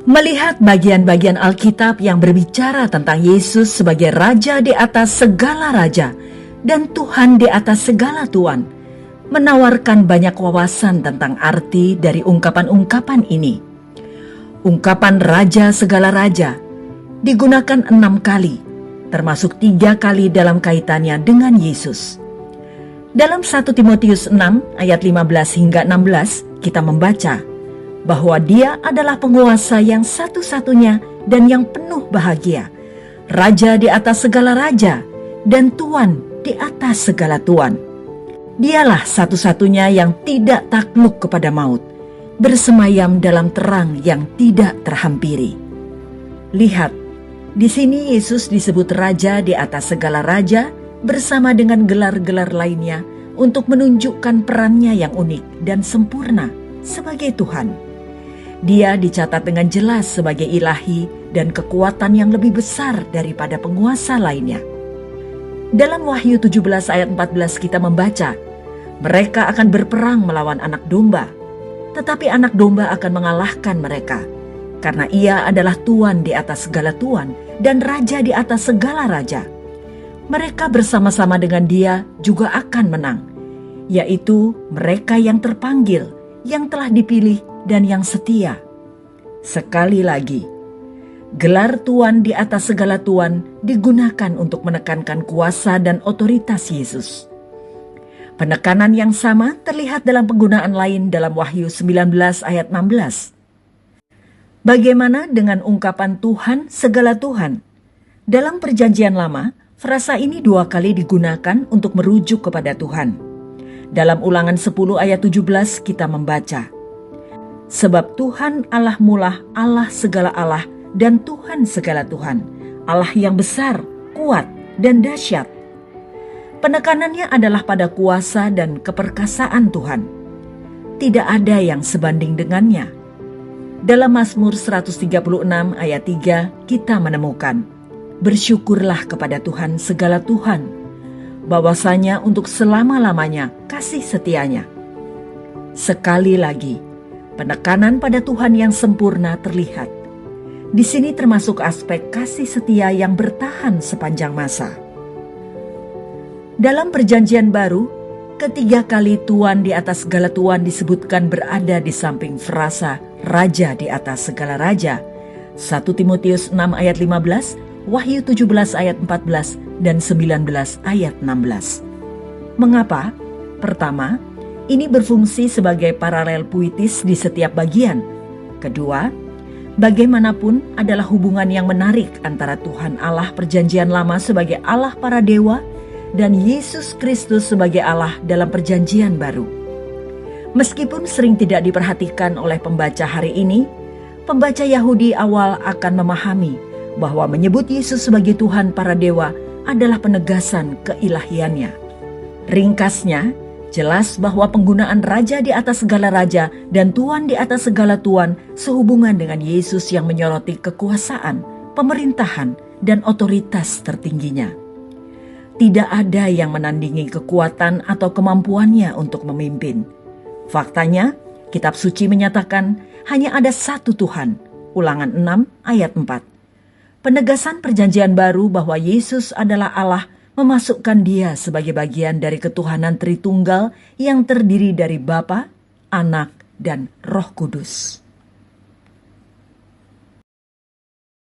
Melihat bagian-bagian Alkitab yang berbicara tentang Yesus sebagai Raja di atas segala raja dan Tuhan di atas segala tuan, menawarkan banyak wawasan tentang arti dari ungkapan-ungkapan ini. Ungkapan Raja segala raja digunakan 6 kali, termasuk 3 kali dalam kaitannya dengan Yesus. Dalam 1 Timotius 6 ayat 15 hingga 16 kita membaca bahwa Dia adalah penguasa yang satu-satunya dan yang penuh bahagia, Raja di atas segala raja dan Tuan di atas segala tuan. Dialah satu-satunya yang tidak takluk kepada maut, bersemayam dalam terang yang tidak terhampiri. Lihat, di sini Yesus disebut Raja di atas segala raja bersama dengan gelar-gelar lainnya untuk menunjukkan perannya yang unik dan sempurna sebagai Tuhan. Dia dicatat dengan jelas sebagai ilahi dan kekuatan yang lebih besar daripada penguasa lainnya. Dalam Wahyu 17 ayat 14 kita membaca, mereka akan berperang melawan anak domba, tetapi anak domba akan mengalahkan mereka, karena ia adalah Tuan di atas segala tuan dan Raja di atas segala raja. Mereka bersama-sama dengan Dia juga akan menang, yaitu mereka yang terpanggil, yang telah dipilih, dan yang setia. Sekali lagi, gelar Tuan di atas segala tuan digunakan untuk menekankan kuasa dan otoritas Yesus. Penekanan yang sama terlihat dalam penggunaan lain dalam Wahyu 19 ayat 16. Bagaimana dengan ungkapan Tuhan segala Tuhan? Dalam Perjanjian Lama, frasa ini 2 kali digunakan untuk merujuk kepada Tuhan. Dalam Ulangan 10 ayat 17 kita membaca, sebab Tuhan Allahmu lah Allah segala Allah dan Tuhan segala Tuhan, Allah yang besar, kuat, dan dahsyat. Penekanannya adalah pada kuasa dan keperkasaan Tuhan. Tidak ada yang sebanding dengannya. Dalam Mazmur 136 ayat 3 kita menemukan, bersyukurlah kepada Tuhan segala Tuhan, bahwasanya untuk selama-lamanya kasih setianya. Sekali lagi, penekanan pada Tuhan yang sempurna terlihat. Di sini termasuk aspek kasih setia yang bertahan sepanjang masa. Dalam Perjanjian Baru, ketiga kali Tuan di atas segala tuan disebutkan berada di samping frasa Raja di atas segala raja. 1 Timotius 6 ayat 15, Wahyu 17 ayat 14, dan 19 ayat 16. Mengapa? Pertama, ini berfungsi sebagai paralel puitis di setiap bagian. Kedua, bagaimanapun adalah hubungan yang menarik antara Tuhan Allah Perjanjian Lama sebagai Allah para dewa dan Yesus Kristus sebagai Allah dalam Perjanjian Baru. Meskipun sering tidak diperhatikan oleh pembaca hari ini, pembaca Yahudi awal akan memahami bahwa menyebut Yesus sebagai Tuhan para dewa adalah penegasan keilahiannya. Ringkasnya, jelas bahwa penggunaan Raja di atas segala raja dan Tuan di atas segala tuan sehubungan dengan Yesus yang menyoroti kekuasaan, pemerintahan, dan otoritas tertingginya. Tidak ada yang menandingi kekuatan atau kemampuannya untuk memimpin. Faktanya, Kitab Suci menyatakan hanya ada satu Tuhan. Ulangan 6 ayat 4. Penegasan Perjanjian Baru bahwa Yesus adalah Allah memasukkan Dia sebagai bagian dari ketuhanan Tritunggal yang terdiri dari Bapa, Anak, dan Roh Kudus.